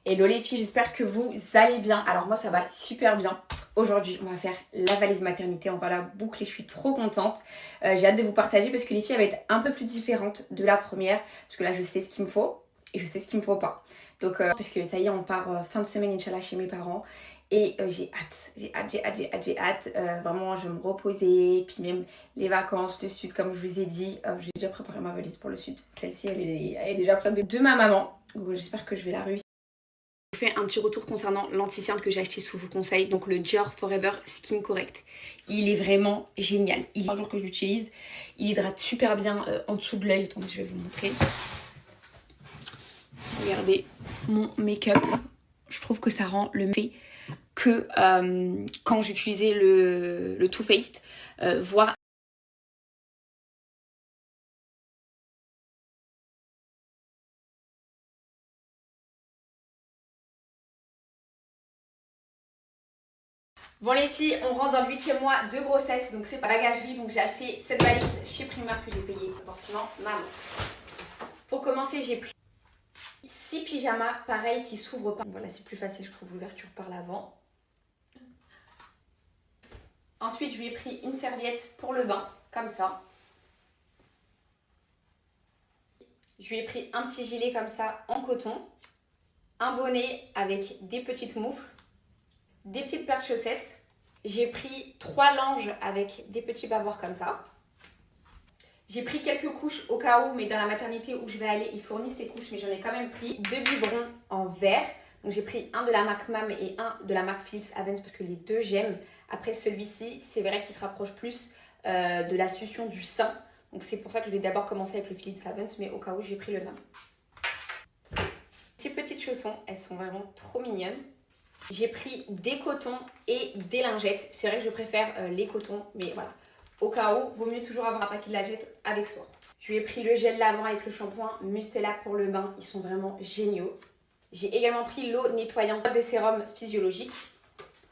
Hello les filles, j'espère que vous allez bien. Alors moi ça va super bien. Aujourd'hui on va faire la valise maternité, on va la boucler, je suis trop contente. J'ai hâte de vous partager parce que les filles elle va être un peu plus différente de la première. Parce que là je sais ce qu'il me faut et je sais ce qu'il me faut pas. Donc parce que ça y est on part fin de semaine Inch'Allah chez mes parents. Et j'ai hâte. Vraiment je vais me reposer. Puis même les vacances, le sud comme je vous ai dit. J'ai déjà préparé ma valise pour le sud. Celle-ci elle est déjà prête de ma maman. Donc j'espère que je vais la réussir. Je fais un petit retour concernant l'anti-cerne que j'ai acheté sous vos conseils, donc le Dior Forever Skin Correct. Il est vraiment génial. Il y a un jour que je l'utilise, il hydrate super bien en dessous de l'œil. Attendez, je vais vous montrer. Regardez mon make-up. Je trouve que ça rend le fait que quand j'utilisais le Too Faced, voire Bon les filles, on rentre dans le 8e mois de grossesse, donc c'est pas bagagerie, donc j'ai acheté cette valise chez Primark que j'ai payé appartement maman. Pour commencer, j'ai pris 6 pyjamas, pareil, qui s'ouvrent pas. Voilà, c'est plus facile, je trouve, l'ouverture par l'avant. Ensuite, je lui ai pris une serviette pour le bain, comme ça. Je lui ai pris un petit gilet comme ça en coton, un bonnet avec des petites moufles, des petites paires de chaussettes. J'ai pris 3 langes avec des petits bavoirs comme ça. J'ai pris quelques couches au cas où, mais dans la maternité où je vais aller, ils fournissent les couches, mais j'en ai quand même pris 2 biberons en verre. Donc j'ai pris un de la marque Mam et un de la marque Philips Avens parce que les deux j'aime. Après celui-ci, c'est vrai qu'il se rapproche plus de la succion du sein. Donc c'est pour ça que je vais d'abord commencer avec le Philips Avens, mais au cas où j'ai pris le Mam. Ces petites chaussons, elles sont vraiment trop mignonnes. J'ai pris des cotons et des lingettes. C'est vrai que je préfère les cotons, mais voilà. Au cas où, vaut mieux toujours avoir un paquet de lingettes avec soi. Je lui ai pris le gel lavant avec le shampoing Mustela pour le bain. Ils sont vraiment géniaux. J'ai également pris l'eau nettoyante de sérum physiologique.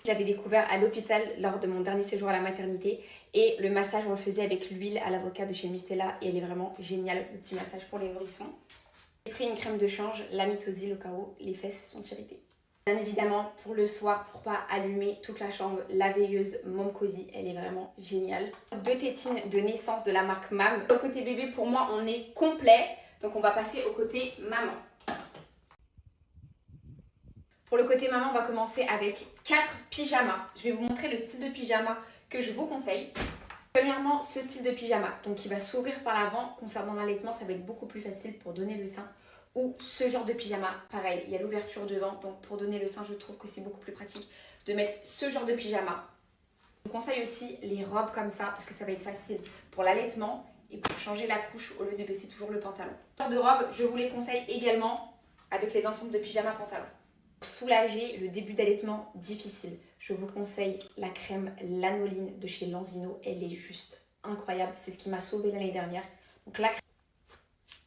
Je l'avais découvert à l'hôpital lors de mon dernier séjour à la maternité. Et le massage, on le faisait avec l'huile à l'avocat de chez Mustela. Et elle est vraiment géniale, le petit massage pour les nourrissons. J'ai pris une crème de change, l'amitosyl au cas où les fesses sont irritées. Bien évidemment, pour le soir, pour pas allumer toute la chambre, la veilleuse Mom Cozy, elle est vraiment géniale. 2 tétines de naissance de la marque Mam. Au côté bébé, pour moi, on est complet. Donc on va passer au côté maman. Pour le côté maman, on va commencer avec 4 pyjamas. Je vais vous montrer le style de pyjama que je vous conseille. Premièrement, ce style de pyjama, donc qui va s'ouvrir par l'avant. Concernant l'allaitement, ça va être beaucoup plus facile pour donner le sein. Ou ce genre de pyjama, pareil, il y a l'ouverture devant, donc pour donner le sein, je trouve que c'est beaucoup plus pratique de mettre ce genre de pyjama. Je vous conseille aussi les robes comme ça, parce que ça va être facile pour l'allaitement et pour changer la couche au lieu de baisser toujours le pantalon. Ce genre de robe, je vous les conseille également avec les ensembles de pyjama pantalon. Pour soulager le début d'allaitement difficile, je vous conseille la crème lanoline de chez Lanzino, elle est juste incroyable, c'est ce qui m'a sauvée l'année dernière. Donc la crème,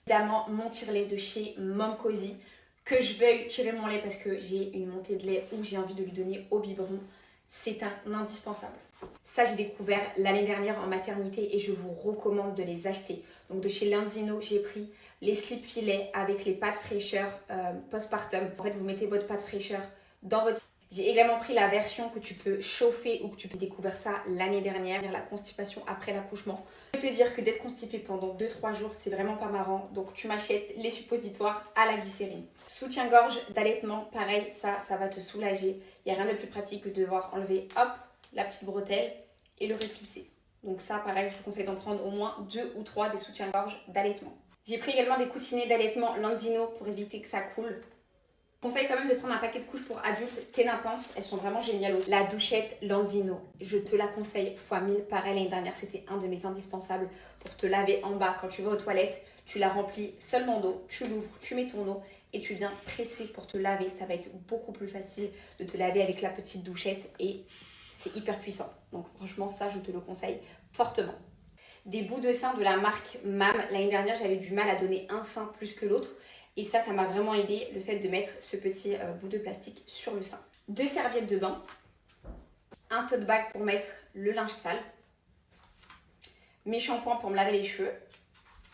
évidemment mon tire-lait de chez Mom Cozy, que je vais tirer mon lait parce que j'ai une montée de lait ou j'ai envie de lui donner au biberon. C'est un indispensable. Ça, j'ai découvert l'année dernière en maternité et je vous recommande de les acheter. Donc de chez Lanzino, j'ai pris les slip filets avec les pâtes fraîcheur postpartum. En fait, vous mettez votre pâte fraîcheur dans votre... J'ai également pris la version que tu peux chauffer ou que tu peux découvrir ça l'année dernière, la constipation après l'accouchement. Je peux te dire que d'être constipée pendant 2-3 jours, c'est vraiment pas marrant. Donc tu m'achètes les suppositoires à la glycérine. Soutien-gorge d'allaitement, pareil, ça va te soulager. Il n'y a rien de plus pratique que de devoir enlever, hop, la petite bretelle et le répulser. Donc ça, pareil, je te conseille d'en prendre au moins 2 ou 3 des soutiens-gorge d'allaitement. J'ai pris également des coussinets d'allaitement Lanzino pour éviter que ça coule. Je conseille quand même de prendre un paquet de couches pour adultes. Ténapance, elles sont vraiment géniales aussi. La douchette Lanzino, je te la conseille fois 1000. Pareil, l'année dernière, c'était un de mes indispensables pour te laver en bas. Quand tu vas aux toilettes, tu la remplis seulement d'eau, tu l'ouvres, tu mets ton eau et tu viens presser pour te laver. Ça va être beaucoup plus facile de te laver avec la petite douchette et c'est hyper puissant. Donc franchement, ça, je te le conseille fortement. Des bouts de sein de la marque Mam. L'année dernière, j'avais du mal à donner un sein plus que l'autre. Et ça m'a vraiment aidé, le fait de mettre ce petit bout de plastique sur le sein. 2 serviettes de bain. Un tote bag pour mettre le linge sale. Mes shampoings pour me laver les cheveux.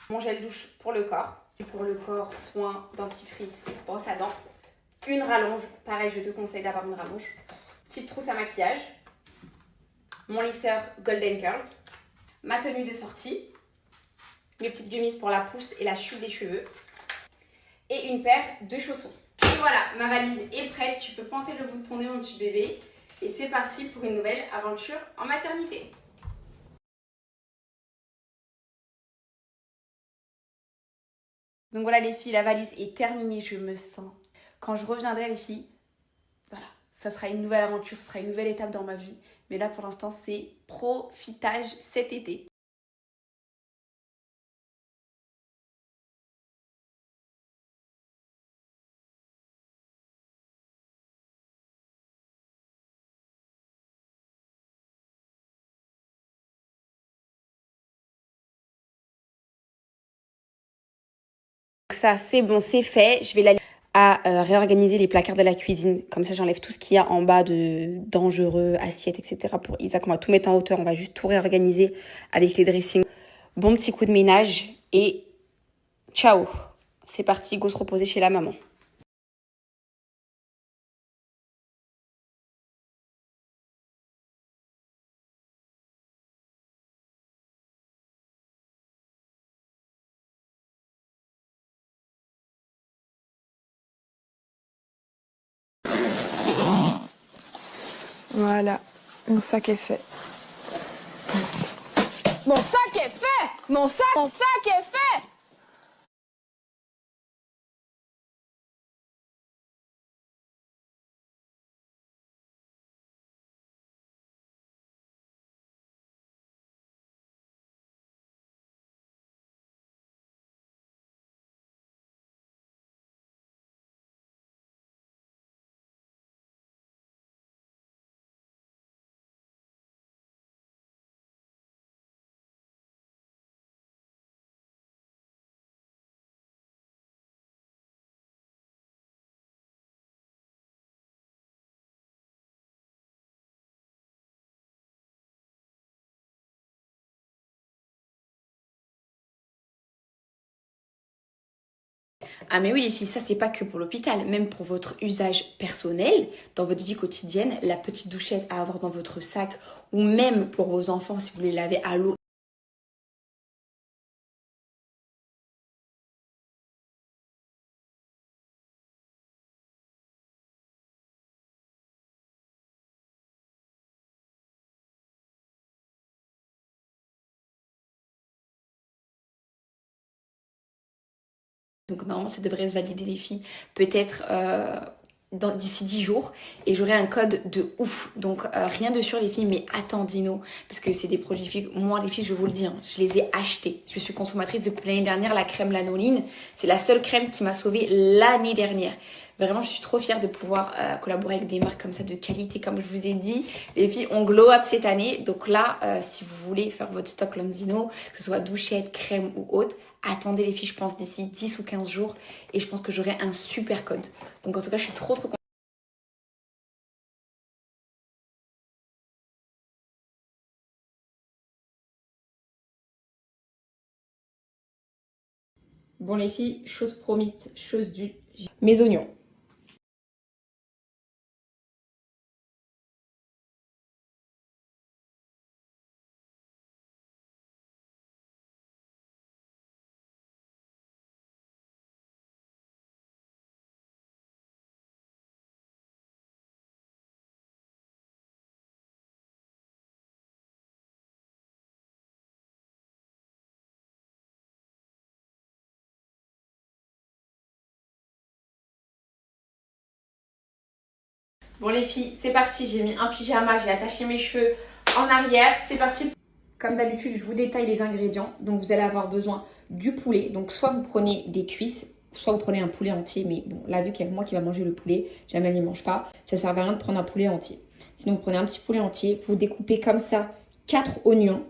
Mon gel douche pour le corps. Et pour le corps, soin, dentifrice, brosse à dents. Une rallonge, pareil, je te conseille d'avoir une rallonge. Petite trousse à maquillage. Mon lisseur Golden Curl. Ma tenue de sortie. Mes petites gummies pour la pousse et la chute des cheveux. Et une paire de chaussons. Et voilà, ma valise est prête. Tu peux pointer le bout de ton nez, mon petit bébé. Et c'est parti pour une nouvelle aventure en maternité. Donc voilà les filles, la valise est terminée, je me sens. Quand je reviendrai les filles, voilà, ça sera une nouvelle aventure, ça sera une nouvelle étape dans ma vie. Mais là pour l'instant c'est profitage cet été. Ça c'est bon, c'est fait. Je vais réorganiser les placards de la cuisine. Comme ça j'enlève tout ce qu'il y a en bas de dangereux, assiettes, etc. Pour Isaac, on va tout mettre en hauteur. On va juste tout réorganiser avec les dressings. Bon petit coup de ménage et ciao. C'est parti, go se reposer chez la maman. Voilà, mon sac est fait. Mon sac est fait! Mon sac est fait! Ah mais oui les filles, ça c'est pas que pour l'hôpital, même pour votre usage personnel, dans votre vie quotidienne, la petite douchette à avoir dans votre sac, ou même pour vos enfants si vous les lavez à l'eau. Donc normalement ça devrait se valider les filles, peut-être d'ici 10 jours, et j'aurai un code de ouf. Donc rien de sûr les filles, mais attendez-nous, parce que c'est des produits, moi les filles je vous le dis, hein, je les ai achetés. Je suis consommatrice depuis l'année dernière, la crème Lanoline, c'est la seule crème qui m'a sauvée l'année dernière. Vraiment, je suis trop fière de pouvoir collaborer avec des marques comme ça de qualité. Comme je vous ai dit, les filles ont glow up cette année. Donc là, si vous voulez faire votre stock Lenzino, que ce soit douchette, crème ou autre, attendez les filles, je pense d'ici 10 ou 15 jours. Et je pense que j'aurai un super code. Donc en tout cas, je suis trop contente. Bon les filles, chose promise, chose due. Mes oignons. Bon les filles, c'est parti, j'ai mis un pyjama, j'ai attaché mes cheveux en arrière, c'est parti. Comme d'habitude, je vous détaille les ingrédients. Donc vous allez avoir besoin du poulet. Donc soit vous prenez des cuisses, soit vous prenez un poulet entier. Mais bon, là vu qu'il y a moi qui va manger le poulet, jamais elle n'y mange pas, ça sert à rien de prendre un poulet entier. Sinon vous prenez un petit poulet entier, vous découpez comme ça 4 oignons.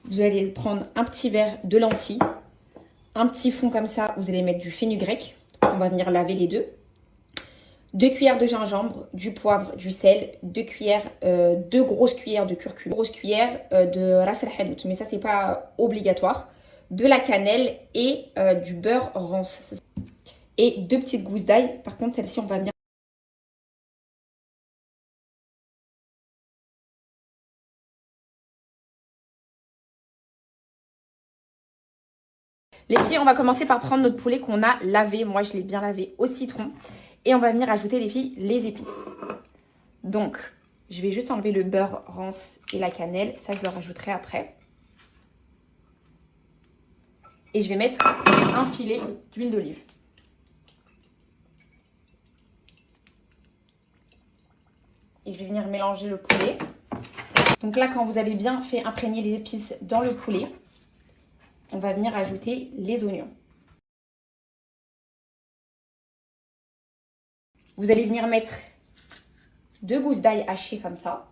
Vous allez prendre un petit verre de lentilles, un petit fond comme ça, vous allez mettre du fenugrec. On va venir laver les deux. 2 cuillères de gingembre, du poivre, du sel, 2 grosses cuillères de curcuma, 2 grosses cuillères de ras el hanout, mais ça c'est pas obligatoire, de la cannelle et du beurre rance. Et 2 petites gousses d'ail. Par contre, celle-ci on va venir Les filles, on va commencer par prendre notre poulet qu'on a lavé. Moi, je l'ai bien lavé au citron. Et on va venir ajouter, les filles, les épices. Donc, je vais juste enlever le beurre rance et la cannelle. Ça, je le rajouterai après. Et je vais mettre un filet d'huile d'olive. Et je vais venir mélanger le poulet. Donc là, quand vous avez bien fait imprégner les épices dans le poulet, on va venir ajouter les oignons. Vous allez venir mettre 2 gousses d'ail hachées comme ça.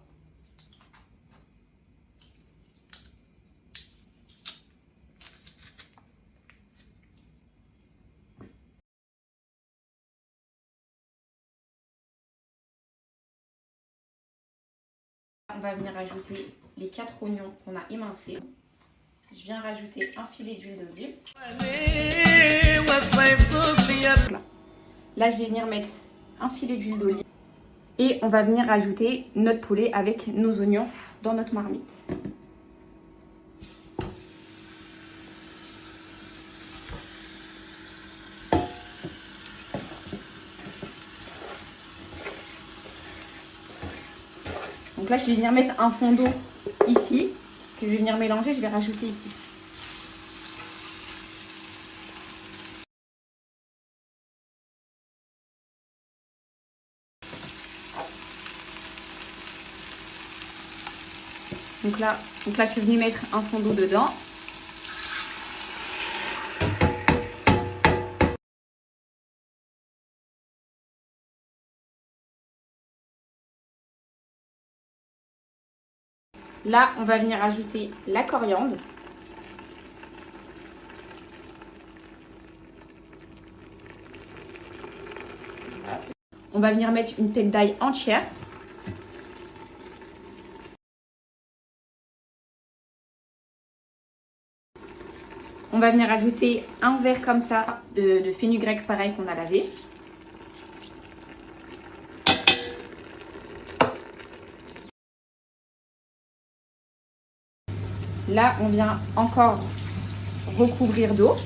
On va venir rajouter les 4 oignons qu'on a émincés. Je viens rajouter un filet d'huile d'olive. Là, je vais venir mettre un filet d'huile d'olive. Et on va venir rajouter notre poulet avec nos oignons dans notre marmite. Donc là, je vais venir mettre un fond d'eau ici, que je vais venir mélanger, je vais rajouter ici. Donc là, je suis venue mettre un fond d'eau dedans. Là, on va venir ajouter la coriandre. On va venir mettre une tête d'ail entière. On va venir ajouter un verre comme ça de fenugrec pareil qu'on a lavé. Là, on vient encore recouvrir d'eau.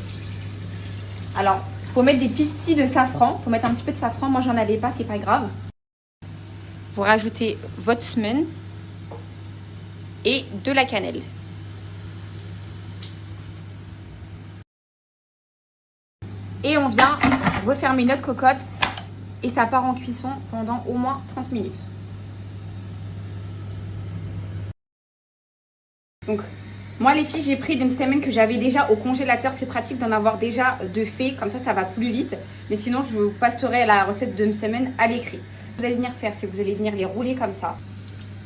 Alors, il faut mettre des pistilles de safran. Il faut mettre un petit peu de safran. Moi, j'en avais pas, c'est pas grave. Vous rajoutez votre semen et de la cannelle. Et on vient refermer notre cocotte et ça part en cuisson pendant au moins 30 minutes. Donc, moi les filles, j'ai pris des semaines que j'avais déjà au congélateur. C'est pratique d'en avoir déjà de fait, comme ça va plus vite. Mais sinon, je vous passerai la recette de semaine à l'écrit. Ce que vous allez venir faire, c'est que vous allez venir les rouler comme ça.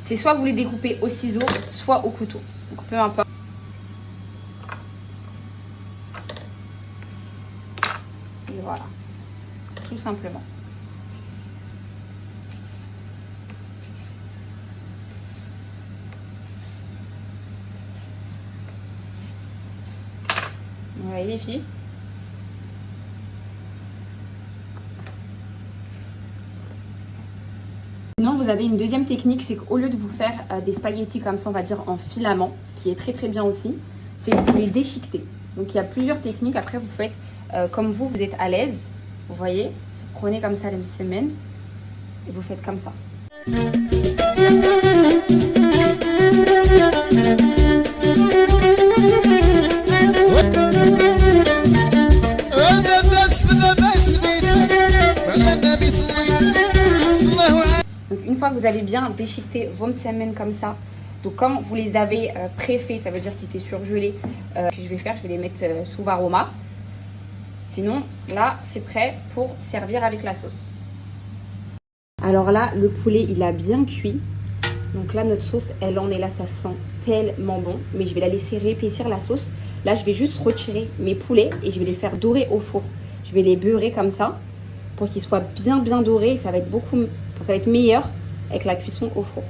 C'est soit vous les découpez au ciseau, soit au couteau. Donc peu importe. Et voilà, tout simplement. Vous voyez les filles? Sinon, vous avez une deuxième technique, c'est qu'au lieu de vous faire des spaghettis comme ça, on va dire en filament, ce qui est très très bien aussi, c'est que vous les déchiquetez. Donc il y a plusieurs techniques. Après, vous faites comme vous êtes à l'aise. Vous voyez, vous prenez comme ça les semaines et vous faites comme ça. Donc une fois que vous avez bien déchiqueté vos semaines comme ça, donc comme vous les avez pré-fait, ça veut dire qu'ils étaient surgelés, ce que je vais faire, je vais les mettre sous varoma. Sinon, là, c'est prêt pour servir avec la sauce. Alors là, le poulet, il a bien cuit. Donc là, notre sauce, elle en est là, ça sent tellement bon. Mais je vais la laisser réépaissir la sauce. Là, je vais juste retirer mes poulets et je vais les faire dorer au four. Je vais les beurrer comme ça pour qu'ils soient bien dorés. Ça va être ça va être meilleur avec la cuisson au four.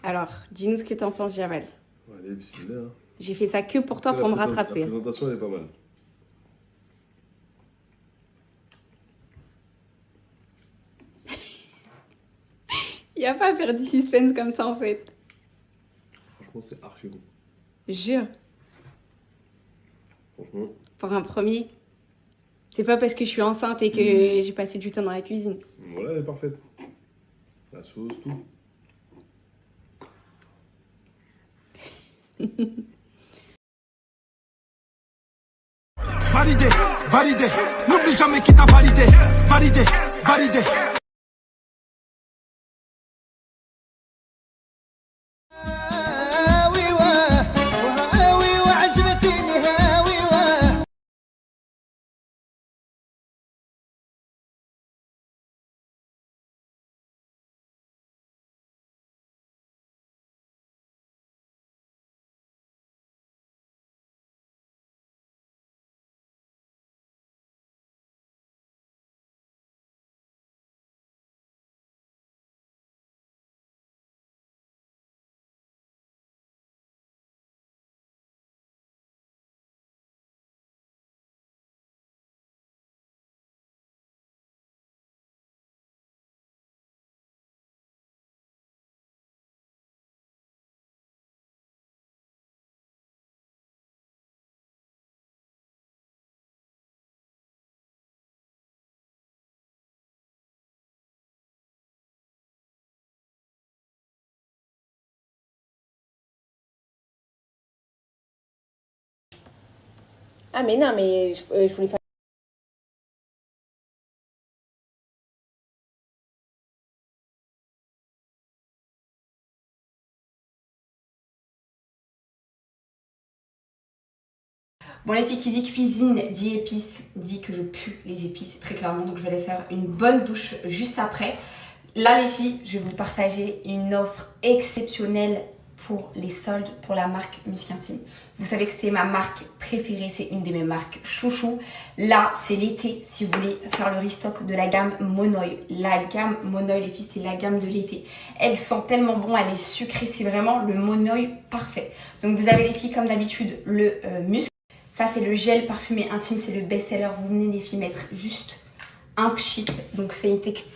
Alors, dis-nous ce que t'en penses, Jamal. Allez, bismillah. Hein. J'ai fait ça que pour toi, pour me rattraper. La présentation, elle est pas mal. Il n'y a pas à faire du suspense comme ça, en fait. Franchement, c'est archi bon. Jure. Franchement. Pour un premier. C'est pas parce que je suis enceinte et que j'ai passé du temps dans la cuisine. Voilà, elle est parfaite. La sauce, tout. Validé, validé. N'oublie jamais qui t'a validé. Validé, validé. Ah, mais non, mais je voulais faire. Bon, les filles, qui dit cuisine, dit épices, dit que je pue les épices, très clairement. Donc, je vais aller faire une bonne douche juste après. Là, les filles, je vais vous partager une offre exceptionnelle pour les soldes pour la marque Musc Intime. Vous savez que c'est ma marque préférée, c'est une de mes marques chouchou. Là, c'est l'été, si vous voulez faire le restock de la gamme Monoï. La gamme Monoï, les filles, c'est la gamme de l'été. Elle sent tellement bon, elle est sucrée, c'est vraiment le Monoï parfait. Donc, vous avez les filles, comme d'habitude, le Musc. Ça, c'est le gel parfumé intime, c'est le best-seller. Vous venez, les filles, mettre juste un pchit. Donc, c'est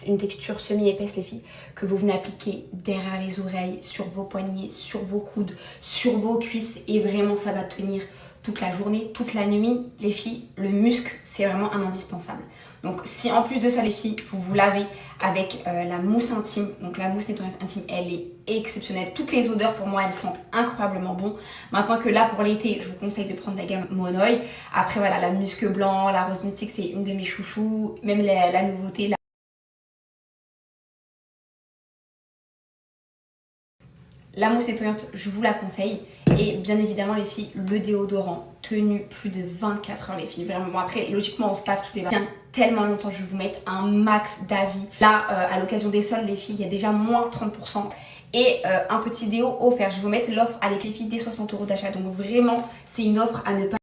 une texture semi-épaisse, les filles, que vous venez appliquer derrière les oreilles, sur vos poignets, sur vos coudes, sur vos cuisses. Et vraiment, ça va tenir toute la journée, toute la nuit. Les filles, le musc, c'est vraiment un indispensable. Donc, si en plus de ça, les filles, vous vous lavez avec la mousse intime. Donc, la mousse nettoyante intime, elle est exceptionnelle. Toutes les odeurs, pour moi, elles sentent incroyablement bon. Maintenant que là, pour l'été, je vous conseille de prendre la gamme Monoï. Après, voilà, la musc blanc, la rose mystique, c'est une de mes chouchous. Même la nouveauté, la mousse nettoyante, je vous la conseille. Et bien évidemment, les filles, le déodorant tenu plus de 24 heures, les filles. Vraiment, bon, après, logiquement, on staff tout est bien. Tellement longtemps, je vais vous mettre un max d'avis. Là, à l'occasion des soldes, les filles, il y a déjà moins 30%. Et un petit déo offert. Je vais vous mettre l'offre avec les filles des 60 € d'achat. Donc vraiment, c'est une offre à ne pas.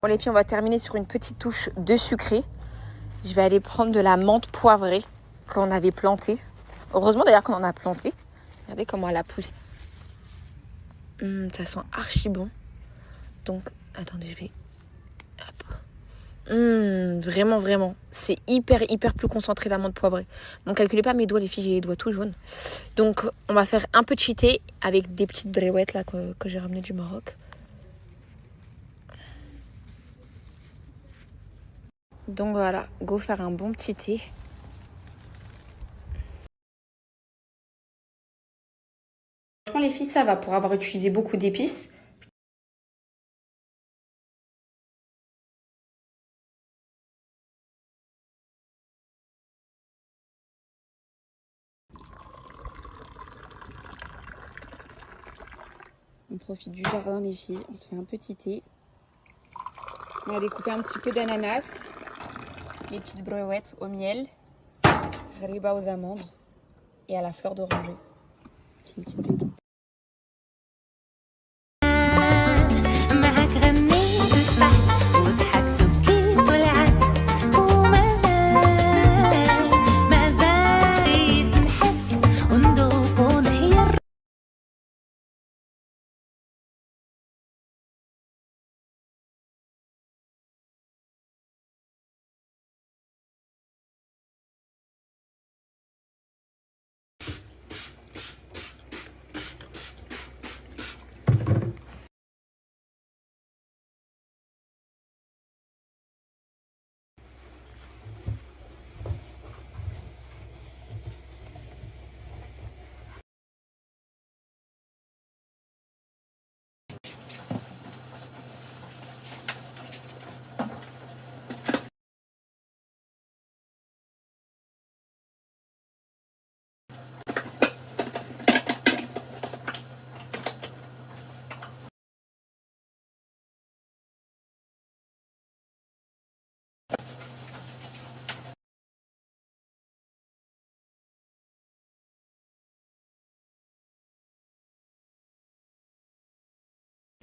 Bon les filles, on va terminer sur une petite touche de sucré. Je vais aller prendre de la menthe poivrée qu'on avait plantée. Heureusement d'ailleurs qu'on en a planté. Regardez comment elle a poussé. Ça sent archi bon. Donc, attendez, je vais... Hop. Vraiment, vraiment. C'est hyper plus concentré la menthe poivrée. Donc, calculez pas mes doigts, les filles, j'ai les doigts tout jaunes. Donc, on va faire un peu de cheaté avec des petites bréouettes là que j'ai ramenées du Maroc. Donc voilà, go faire un bon petit thé. Franchement les filles, ça va pour avoir utilisé beaucoup d'épices. On profite du jardin les filles, on se fait un petit thé. On va découper un petit peu d'ananas, des petites brouettes au miel, riba aux amandes et à la fleur d'oranger. C'est une petite pépite.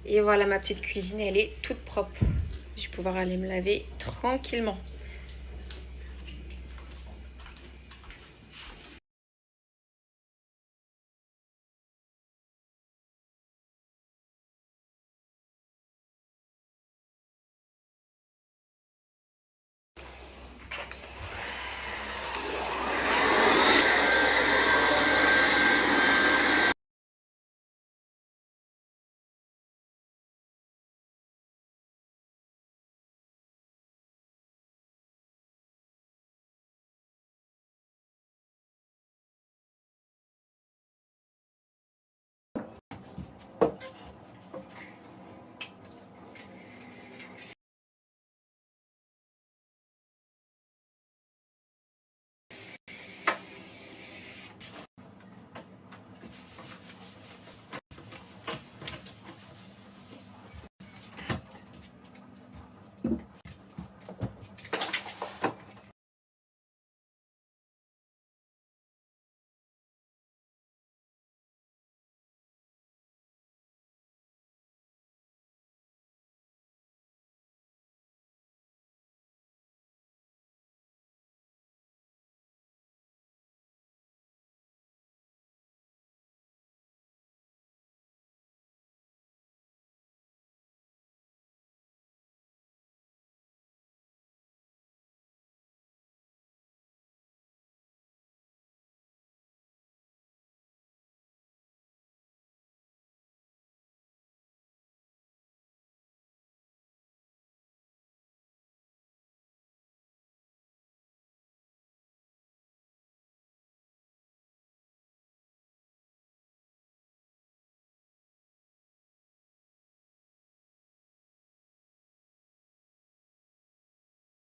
Et voilà, ma petite cuisine, elle est toute propre. Je vais pouvoir aller me laver tranquillement.